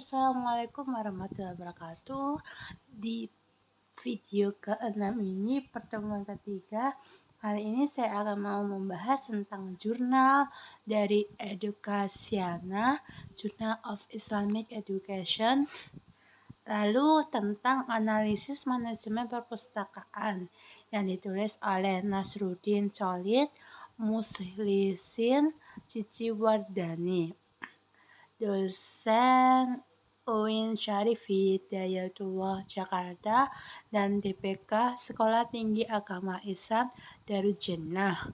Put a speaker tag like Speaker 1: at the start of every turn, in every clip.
Speaker 1: Assalamualaikum warahmatullahi wabarakatuh. Di video ke-6 ini, pertemuan ketiga, kali ini saya akan mau membahas tentang jurnal dari Edukasiana, Journal of Islamic Education, lalu tentang analisis manajemen perpustakaan yang ditulis oleh Nasruddin Cholid, Mukhlisin Cici Wardani, dosen UIN Syarif Hidayatullah Jakarta, dan DPK Sekolah Tinggi Agama Islam Darujannah.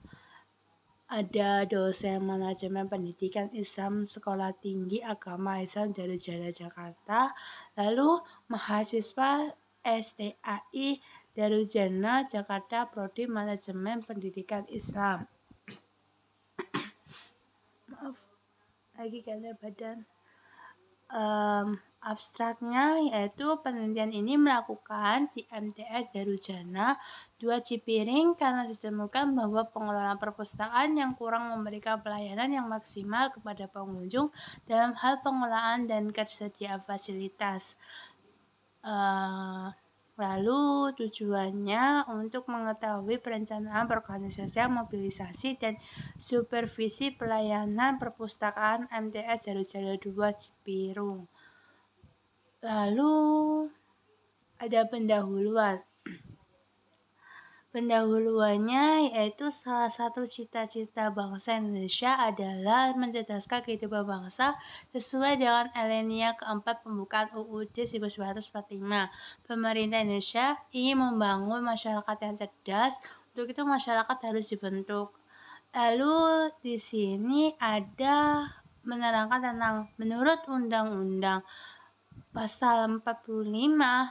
Speaker 1: Ada dosen manajemen pendidikan Islam Sekolah Tinggi Agama Islam Darujannah Jakarta, lalu mahasiswa STAI Darujannah Jakarta Prodi Manajemen Pendidikan Islam. Maaf, lagi ganda badan. Abstraknya yaitu penelitian ini melakukan di MTS Darujannah 2 Cipiring karena ditemukan bahwa pengelola perpustakaan yang kurang memberikan pelayanan yang maksimal kepada pengunjung dalam hal pengelolaan dan ketersediaan fasilitas. Lalu tujuannya untuk mengetahui perencanaan perorganisasian, mobilisasi, dan supervisi pelayanan perpustakaan MTS Darujannah 2 Cipirung. Lalu ada pendahuluan. Pendahuluannya yaitu salah satu cita-cita bangsa Indonesia adalah mencerdaskan kehidupan bangsa sesuai dengan Alinea keempat pembukaan UUD 1945. Pemerintah Indonesia ingin membangun masyarakat yang cerdas. Untuk itu masyarakat harus dibentuk. Lalu di sini ada menerangkan tentang menurut Undang-Undang Pasal 45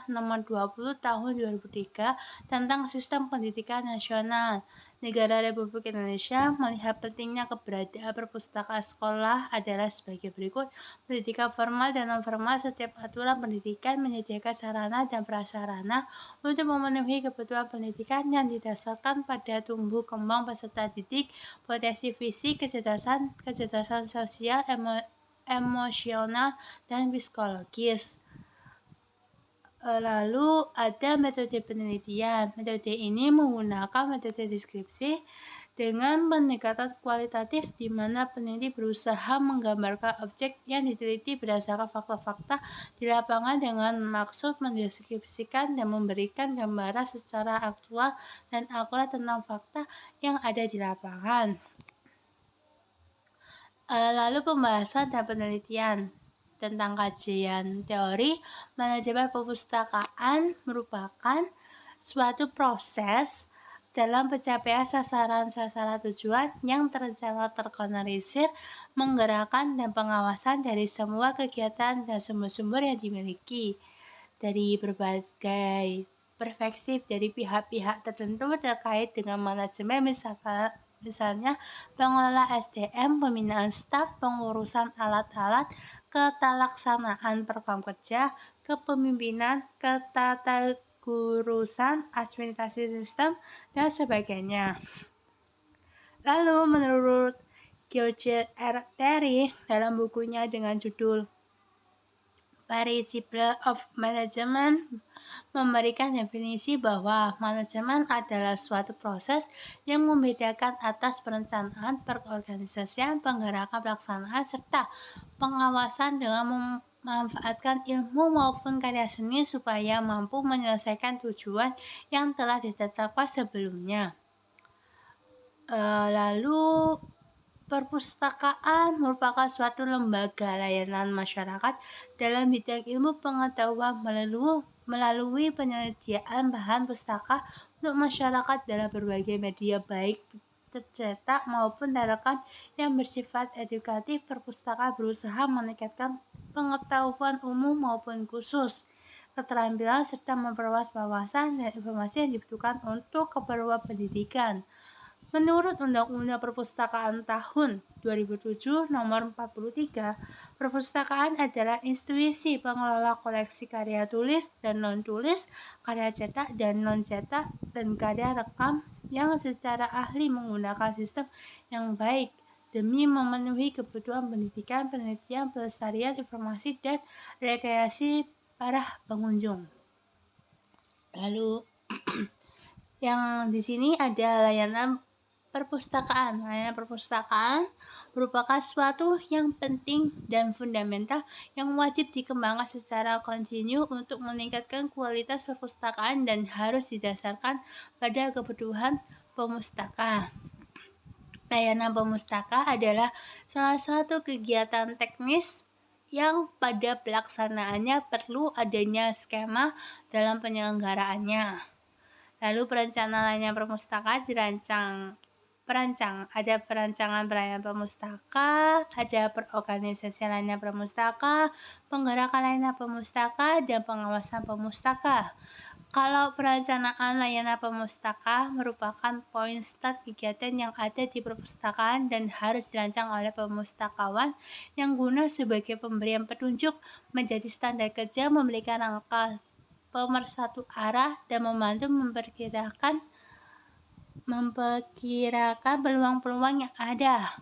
Speaker 1: Nomor 20 Tahun 2003 tentang Sistem Pendidikan Nasional, Negara Republik Indonesia melihat pentingnya keberadaan perpustakaan sekolah adalah sebagai berikut. Pendidikan formal dan non-formal, setiap aturan pendidikan menyediakan sarana dan prasarana untuk memenuhi kebutuhan pendidikan yang didasarkan pada tumbuh kembang peserta didik, potensi fisik, kecerdasan sosial, emosional, dan psikologis. Lalu ada metode penelitian. Metode ini menggunakan metode deskripsi dengan pendekatan kualitatif di mana peneliti berusaha menggambarkan objek yang diteliti berdasarkan fakta-fakta di lapangan dengan maksud mendeskripsikan dan memberikan gambaran secara aktual dan akurat tentang fakta yang ada di lapangan. Lalu pembahasan dan penelitian tentang kajian teori manajemen perpustakaan merupakan suatu proses dalam pencapaian sasaran-sasaran tujuan yang terencana terorganisir, menggerakkan dan pengawasan dari semua kegiatan dan sumber-sumber yang dimiliki dari berbagai perspektif dari pihak-pihak tertentu terkait dengan manajemen, misalnya pengelola SDM, pembinaan staf, pengurusan alat-alat, ketalaksanaan program kerja, kepemimpinan, ketatagurusan, administrasi sistem, dan sebagainya. Lalu menurut George R. Terry dalam bukunya dengan judul Principles of Management memberikan definisi bahwa manajemen adalah suatu proses yang membedakan atas perencanaan, perorganisasian, penggerakan, pelaksanaan, serta pengawasan dengan memanfaatkan ilmu maupun karya seni supaya mampu menyelesaikan tujuan yang telah ditetapkan sebelumnya. Lalu perpustakaan merupakan suatu lembaga layanan masyarakat dalam bidang ilmu pengetahuan melalui penyediaan bahan pustaka untuk masyarakat dalam berbagai media baik tercetak maupun darokan yang bersifat edukatif. Perpustakaan berusaha meningkatkan pengetahuan umum maupun khusus, keterampilan, serta memperluas wawasan dan informasi yang dibutuhkan untuk keperluan pendidikan. Menurut Undang-Undang Perpustakaan tahun 2007 Nomor 43, perpustakaan adalah institusi pengelola koleksi karya tulis dan non-tulis, karya cetak dan non-cetak, dan karya rekam yang secara ahli menggunakan sistem yang baik demi memenuhi kebutuhan pendidikan, penelitian, pelestarian, informasi, dan rekreasi para pengunjung. Lalu yang di sini ada layanan perpustakaan. Layanan perpustakaan merupakan suatu yang penting dan fundamental yang wajib dikembangkan secara kontinu untuk meningkatkan kualitas perpustakaan dan harus didasarkan pada kebutuhan pemustaka. Layanan pemustaka adalah salah satu kegiatan teknis yang pada pelaksanaannya perlu adanya skema dalam penyelenggaraannya. Lalu perencanaan layanan perpustakaan ada perancangan pelayanan pemustaka, ada perorganisasian layanan pemustaka, penggerakan layanan pemustaka, dan pengawasan pemustaka. Kalau perencanaan layanan pemustaka merupakan poin start kegiatan yang ada di perpustakaan dan harus dirancang oleh pemustakawan yang guna sebagai pemberian petunjuk, menjadi standar kerja, memberikan rangka pemersatu arah, dan membantu memperkirakan peluang-peluang yang ada.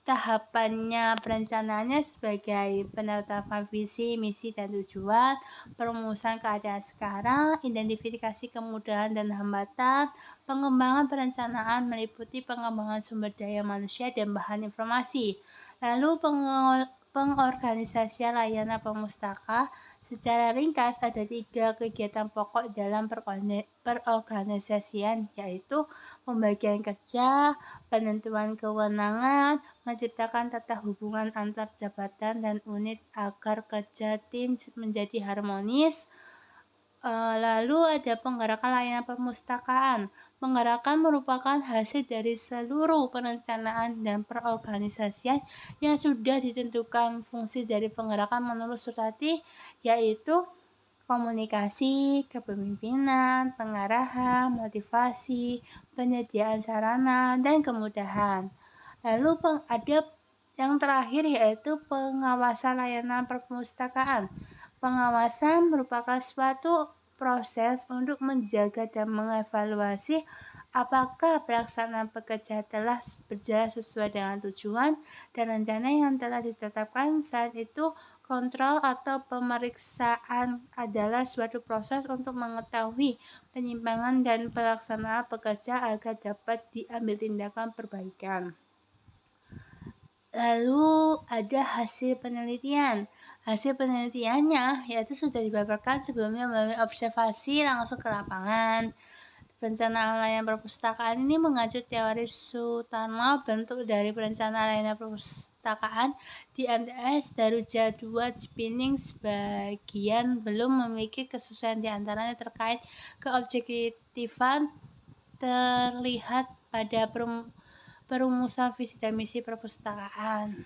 Speaker 1: Tahapannya perencanaannya sebagai penetapan visi, misi, dan tujuan, perumusan keadaan sekarang, identifikasi kemudahan dan hambatan, pengembangan perencanaan meliputi pengembangan sumber daya manusia dan bahan informasi. Lalu pengorganisasian layanan pemustaka. Secara ringkas ada 3 kegiatan pokok dalam perorganisasian, yaitu pembagian kerja, penentuan kewenangan, menciptakan tata hubungan antar jabatan dan unit agar kerja tim menjadi harmonis. Lalu ada penggerakan layanan perpustakaan. Penggerakan merupakan hasil dari seluruh perencanaan dan perorganisasian yang sudah ditentukan. Fungsi dari penggerakan menurut Surati yaitu komunikasi, kepemimpinan, pengarahan, motivasi, penyediaan sarana, dan kemudahan. Lalu ada yang terakhir yaitu pengawasan layanan perpustakaan. Pengawasan merupakan suatu proses untuk menjaga dan mengevaluasi apakah pelaksanaan pekerjaan telah berjalan sesuai dengan tujuan dan rencana yang telah ditetapkan. Saat itu, kontrol atau pemeriksaan adalah suatu proses untuk mengetahui penyimpangan dan pelaksanaan pekerjaan agar dapat diambil tindakan perbaikan. Lalu ada hasil penelitian. Hasil penelitiannya yaitu sudah dipaparkan sebelumnya melalui observasi langsung ke lapangan. Perencanaan layanan perpustakaan ini mengacu teori Sutarno. Bentuk dari perencanaan layanan perpustakaan di MTS Daruja 2 Cipining sebagian belum memiliki kesesuaian, diantaranya terkait keobjektifan terlihat pada perumusan visi dan misi perpustakaan.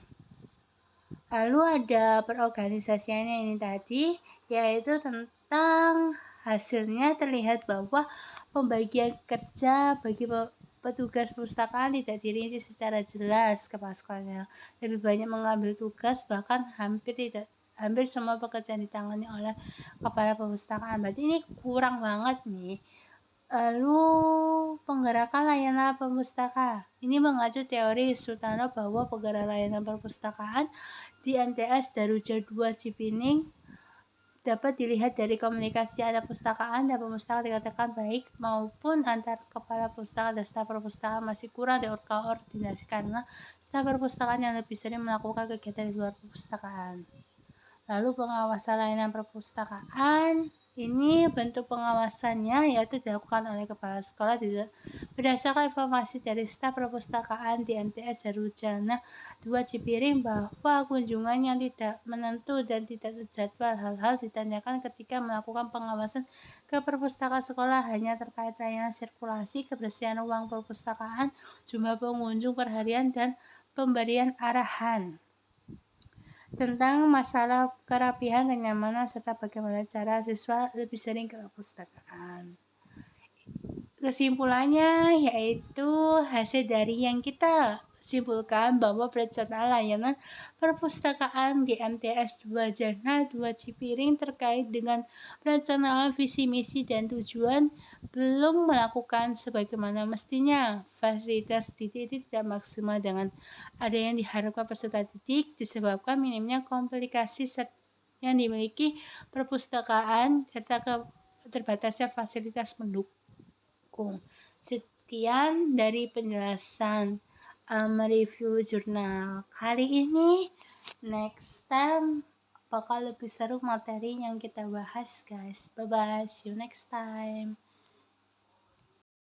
Speaker 1: Lalu ada perorganisasiannya ini tadi, yaitu tentang hasilnya terlihat bahwa pembagian kerja bagi petugas perpustakaan tidak dirinci secara jelas kepala sekolahnya. Lebih banyak mengambil tugas, bahkan hampir semua pekerjaan ditangani oleh kepala perpustakaan. Berarti ini kurang banget nih. Lalu penggerakan layanan perpustakaan. Ini mengacu teori Sutarno bahwa penggerakan layanan perpustakaan di MTS Daruja 2 Cipining dapat dilihat dari komunikasi antar perpustakaan dan perpustakaan dikatakan baik maupun antar kepala perpustakaan dan staf perpustakaan masih kurang koordinasi karena staf perpustakaan yang lebih sering melakukan kegiatan di luar perpustakaan. Lalu pengawasan layanan perpustakaan. Ini bentuk pengawasannya yaitu dilakukan oleh kepala sekolah berdasarkan informasi dari staf perpustakaan di MTS Darujana 2 Cipiring bahwa kunjungan yang tidak menentu dan tidak terjadwal. Hal-hal ditanyakan ketika melakukan pengawasan ke perpustakaan sekolah hanya terkait layanan sirkulasi, kebersihan ruang perpustakaan, jumlah pengunjung perharian, dan pemberian arahan tentang masalah kerapihan, kenyamanan, serta bagaimana cara siswa lebih sering ke perpustakaan. Kesimpulannya yaitu hasil dari yang kita simpulkan bahwa perencanaan layanan perpustakaan di MTS 2 Jana 2 Cipiring terkait dengan perencanaan visi misi dan tujuan belum melakukan sebagaimana mestinya. Fasilitas didik tidak maksimal dengan ada yang diharapkan peserta didik disebabkan minimnya komplikasi yang dimiliki perpustakaan serta terbatasnya fasilitas pendukung. Sekian dari penjelasan review jurnal kali ini. Next time bakal lebih seru materi yang kita bahas, guys. Bye bye, see you next time.